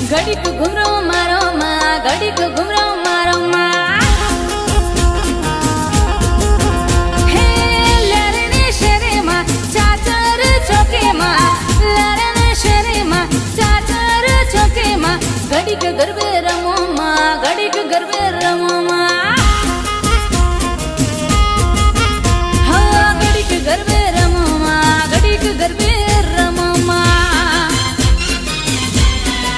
घड़ीक घुमरो मारो माँ, घड़ीक घुमरो मारो माँ। हे लरने शरे माँ चाचर चौके माँ, लरने शरे माँ चाचर चौके माँ। घड़ीक गरबे